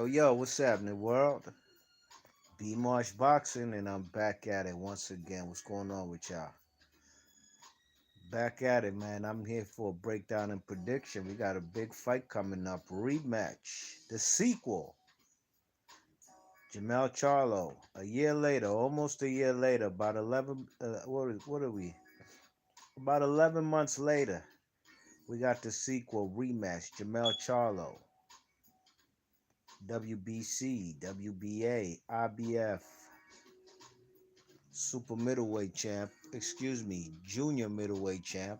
Yo, what's happening, world? B Marsh Boxing, and I'm back at it once again. What's going on with y'all? Back at it, man. I'm here for a breakdown and prediction. We got a big fight coming up. Rematch, the sequel. Jermell Charlo. A year later, almost a year later, about 11. What are we? About 11 months later, we got the sequel rematch. Jermell Charlo, WBC, WBA, IBF, super middleweight champ, junior middleweight champ,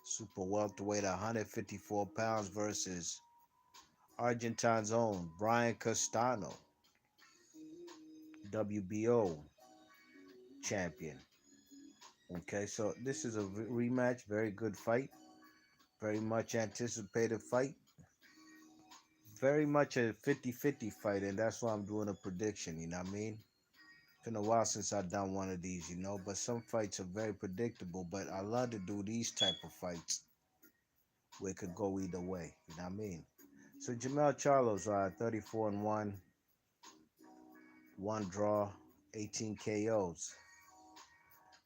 super welterweight 154 pounds versus Argentine's own Brian Castano, WBO champion. Okay, so this is a rematch, very good fight, very much anticipated fight, very much a 50-50 fight, and that's why I'm doing a prediction, you know what I mean? It's been a while since I've done one of these, but some fights are very predictable, but I love to do these type of fights where it could go either way. You know what I mean? So Jermell Charlo's 34 and 1 draw, 18 KOs.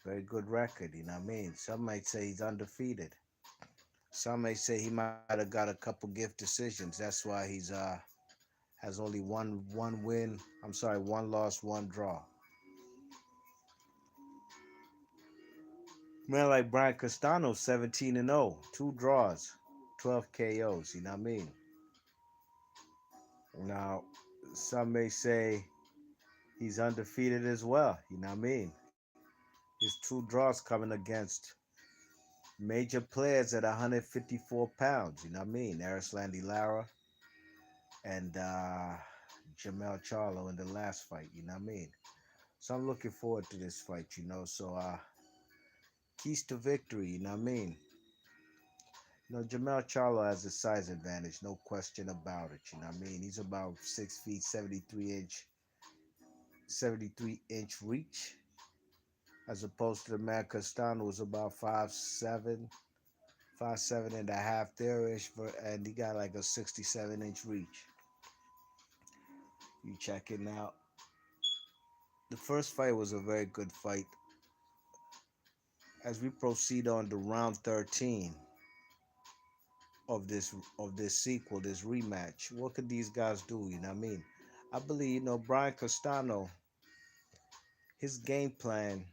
Very good record, you know what I mean? Some might say he's undefeated. Some may say he might have got a couple gift decisions. That's why he's has only one win. I'm sorry, one loss, one draw. Man like Brian Castano, 17 and 0, two draws, 12 KOs. You know what I mean? Now, some may say he's undefeated as well. You know what I mean? His two draws coming against major players at 154 pounds. You know what I mean? Erislandy Lara and Jermell Charlo in the last fight. You know what I mean? So I'm looking forward to this fight. So keys to victory. You know what I mean? Jermell Charlo has a size advantage, no question about it. You know what I mean? He's about 6 feet, 73-inch reach, as opposed to the man Castano was about 5'7", 5'7.5" there-ish, and he got like a 67-inch reach. You check it out. The first fight was a very good fight. As we proceed on to round 13 of this sequel, this rematch, what could these guys do? You know what I mean? I believe, Brian Castano, his game plan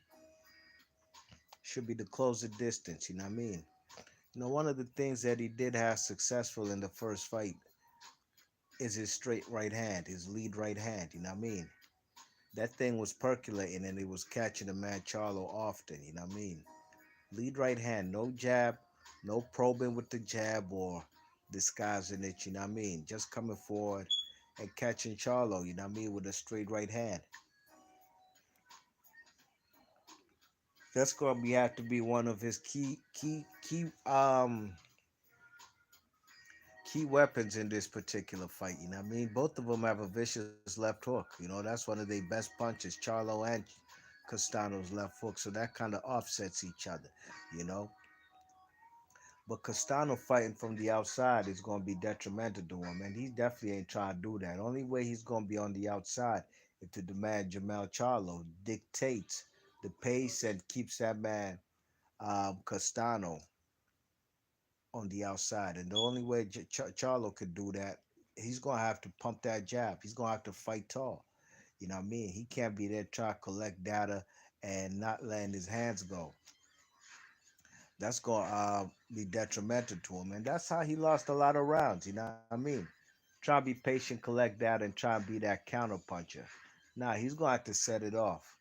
should be to close the distance. You know what I mean? One of the things that he did have successful in the first fight is his straight right hand, his lead right hand. You know what I mean? That thing was percolating and it was catching the man Charlo often. You know what I mean? Lead right hand, no jab, no probing with the jab or disguising it. You know what I mean? Just coming forward and catching Charlo. You know what I mean? With a straight right hand. That's gonna have to be one of his key weapons in this particular fight. You know what I mean? Both of them have a vicious left hook. That's one of their best punches, Charlo and Castano's left hook. So that kind of offsets each other, you know. But Castano fighting from the outside is going to be detrimental to him, and he definitely ain't trying to do that. Only way he's going to be on the outside is to demand Jermell Charlo dictates the pace and keeps that man Castano on the outside. And the only way Charlo could do that, he's going to have to pump that jab. He's going to have to fight tall. You know what I mean? He can't be there trying to collect data and not letting his hands go. That's going to be detrimental to him. And that's how he lost a lot of rounds. You know what I mean? Try to be patient, collect data, and try and be that counter puncher. Nah, he's going to have to set it off.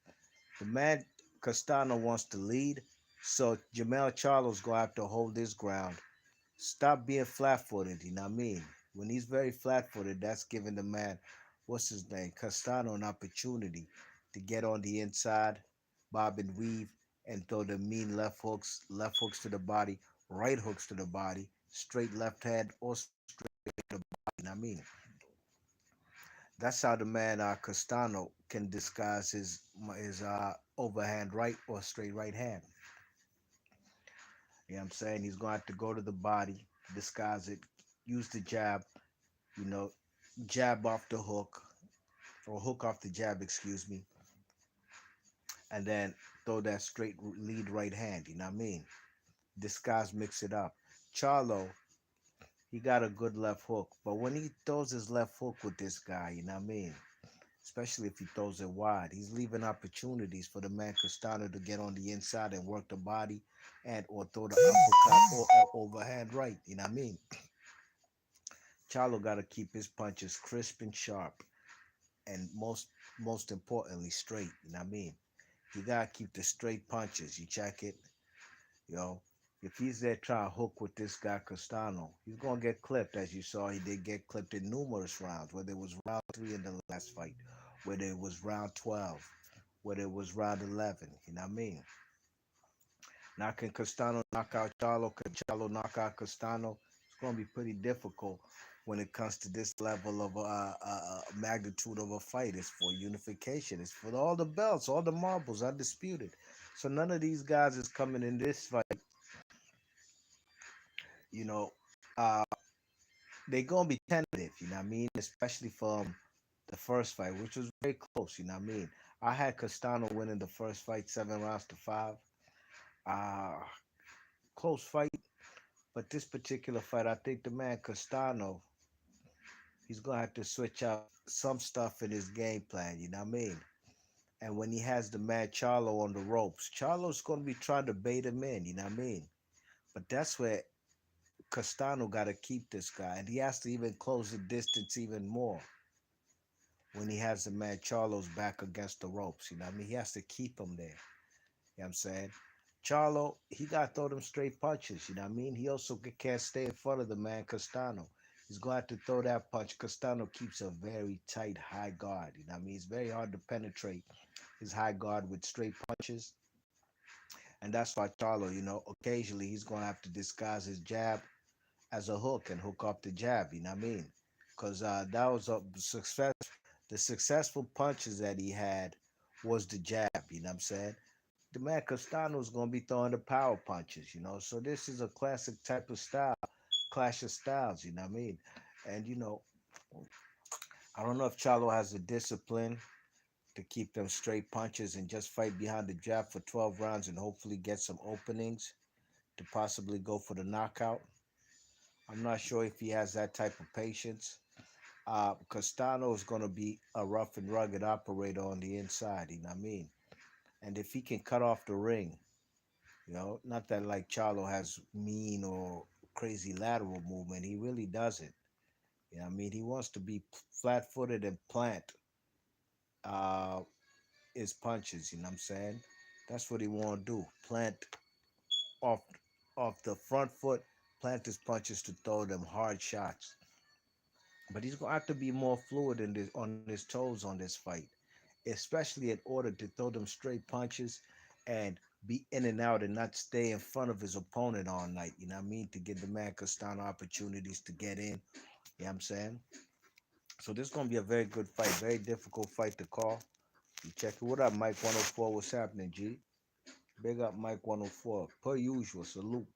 The man Castano wants to lead, so Jermell Charlo's going to have to hold his ground. Stop being flat-footed, you know what I mean? When he's very flat-footed, that's giving the man, what's his name, Castano, an opportunity to get on the inside, bob and weave, and throw the mean left hooks to the body, right hooks to the body, straight left hand or straight to the body, you know what I mean? That's how the man Castano can disguise his overhand right or straight right hand. You know what I'm saying? He's going to have to go to the body, disguise it, use the jab, you know, jab off the hook, or hook off the jab, excuse me, and then throw that straight lead right hand. You know what I mean? This guy's mix it up. Charlo, he got a good left hook, but when he throws his left hook with this guy, you know what I mean? Especially if he throws it wide, he's leaving opportunities for the man Castano to get on the inside and work the body and or throw the uppercut or overhand right. You know what I mean? Charlo got to keep his punches crisp and sharp, and most importantly straight. You know what I mean? You gotta keep the straight punches. You check it, you know. If he's there trying to hook with this guy Castano, he's gonna get clipped. As you saw, he did get clipped in numerous rounds. Whether it was round 3 in the last fight, whether it was round 12, whether it was round 11. You know what I mean? Now, can Castano knock out Charlo? Can Charlo knock out Castano? It's going to be pretty difficult when it comes to this level of magnitude of a fight. It's for unification. It's for all the belts, all the marbles, undisputed. So none of these guys is coming in this fight. You know, uh, they're going to be tentative. You know what I mean? Especially from the first fight, which was very close. You know what I mean? I had Castano winning the first fight 7 rounds to 5. Uh, Close fight. But this particular fight, I think the man Castano, he's gonna have to switch up some stuff in his game plan. You know what I mean? And when he has the man Charlo on the ropes, Charlo's gonna be trying to bait him in. You know what I mean? But that's where Castano got to keep this guy, and he has to even close the distance even more when he has the man Charlo's back against the ropes. You know what I mean? He has to keep him there. You know what I'm saying? Charlo, he got to throw them straight punches. You know what I mean? He also can't stay in front of the man Castano. He's going to have to throw that punch. Castano keeps a very tight high guard. You know what I mean? It's very hard to penetrate his high guard with straight punches. And that's why Charlo, occasionally he's going to have to disguise his jab as a hook and hook up the jab. You know what I mean? Because that was a success. The successful punches that he had was the jab. You know what I'm saying? The man Castano is going to be throwing the power punches. So this is a classic type of style, clash of styles, you know what I mean? And, I don't know if Charlo has the discipline to keep them straight punches and just fight behind the jab for 12 rounds and hopefully get some openings to possibly go for the knockout. I'm not sure if he has that type of patience. Castano is going to be a rough and rugged operator on the inside, you know what I mean? And if he can cut off the ring, not that like Charlo has mean or crazy lateral movement. He really doesn't. I mean, he wants to be flat-footed and plant uh, his punches. You know what I'm saying? That's what he want to do. Plant off off the front foot, plant his punches to throw them hard shots. But he's gonna have to be more fluid in this on his toes on this fight, especially in order to throw them straight punches and be in and out and not stay in front of his opponent all night. You know what I mean? To give the man Castano opportunities to get in. You know what I'm saying? So this is gonna be a very good fight, very difficult fight to call. You check it. What up, Mike 104? What's happening, G? Big up Mike 104. Per usual, salute.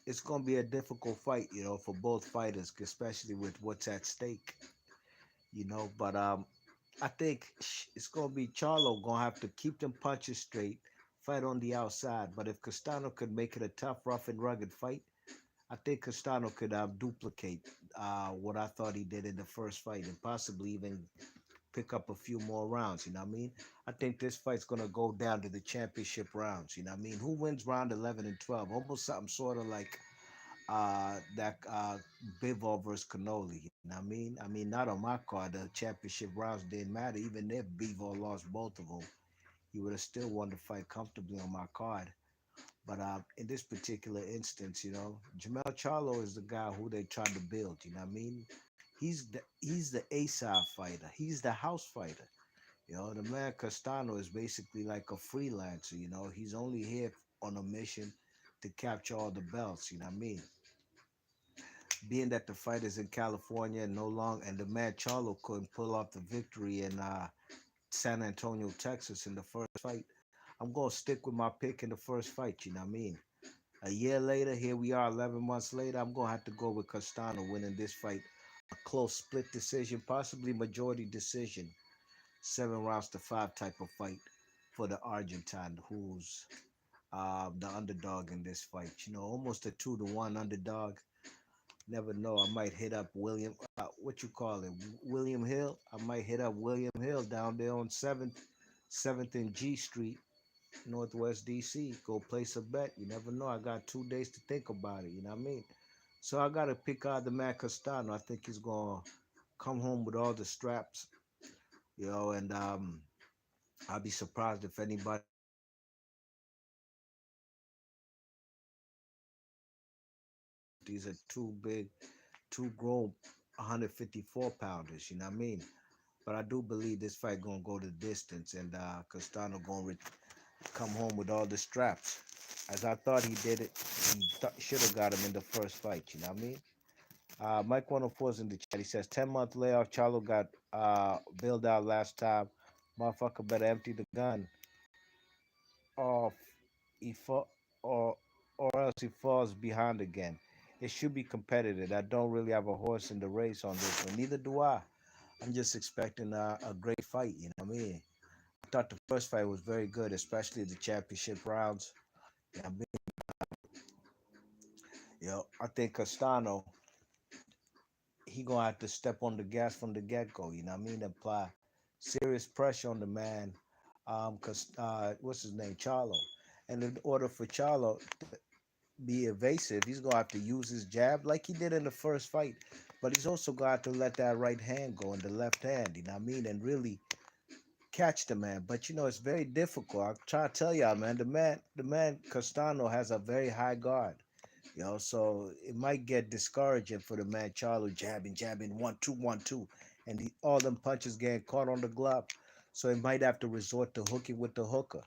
It's gonna be a difficult fight, for both fighters, especially with what's at stake. But I think it's gonna be Charlo gonna have to keep them punches straight, fight on the outside. But if Castano could make it a tough, rough and rugged fight, I think Castano could duplicate what I thought he did in the first fight and possibly even pick up a few more rounds. You know what I mean? I think this fight's gonna go down to the championship rounds. You know what I mean? Who wins round 11 and 12? Almost something sort of like that Bivol versus Canoli. You know what I mean? I mean, not on my card. The championship rounds didn't matter. Even if Bivol lost both of them, he would have still won the fight comfortably on my card. But in this particular instance, Jermell Charlo is the guy who they tried to build. You know what I mean? He's the A-side fighter. He's the house fighter. The man Castano is basically like a freelancer. He's only here on a mission to capture all the belts. You know what I mean? Being that the fight is in California and no long, and the man Charlo couldn't pull off the victory in San Antonio, Texas, in the first fight, I'm gonna stick with my pick in the first fight. You know what I mean? A year later, here we are, 11 months later. I'm gonna have to go with Castano winning this fight a close split decision, possibly majority decision, 7 rounds to 5 type of fight for the Argentine, who's the underdog in this fight. Almost a 2-1 underdog. Never know. I might hit up William. What you call it? William Hill. I might hit up William Hill down there on Seventh and G Street, Northwest DC. Go place a bet. You never know. I got 2 days to think about it. You know what I mean? So I gotta pick out the man Castano. I think he's gonna come home with all the straps. And I'll be surprised if anybody these are too big, too grown 154 pounders, you know what I mean? But I do believe this fight gonna go the distance, and Castano gonna come home with all the straps. As I thought he did it, he should have got him in the first fight, you know what I mean? Mike 104 is in the chat. He says 10-month layoff. Charlo got bailed out last time. Motherfucker better empty the gun off. He fall, or else he falls behind again. It should be competitive. I don't really have a horse in the race on this one. Neither do I. I'm just expecting a great fight. You know what I mean? I thought the first fight was very good, especially the championship rounds. You know what I mean? I think Castano, he gonna have to step on the gas from the get go. You know what I mean? Apply serious pressure on the man. Cause what's his name, Charlo, and in order for Charlo to be evasive, he's gonna have to use his jab like he did in the first fight. But he's also gonna have to let that right hand go and the left hand. You know what I mean? And really catch the man. But it's very difficult. I'm trying to tell y'all, man. The man Castano has a very high guard. So it might get discouraging for the man Charlo jabbing 1-2 1-2, and all them punches getting caught on the glove. So it might have to resort to hooking with the hooker,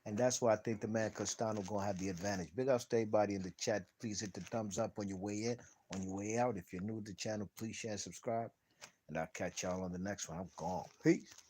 and that's why I think the man Castano gonna have the advantage. Big up, stay body in the chat. Please hit the thumbs up on your way in, on your way out. If you're new to the channel, please share and subscribe, and I'll catch y'all on the next one. I'm gone. Peace.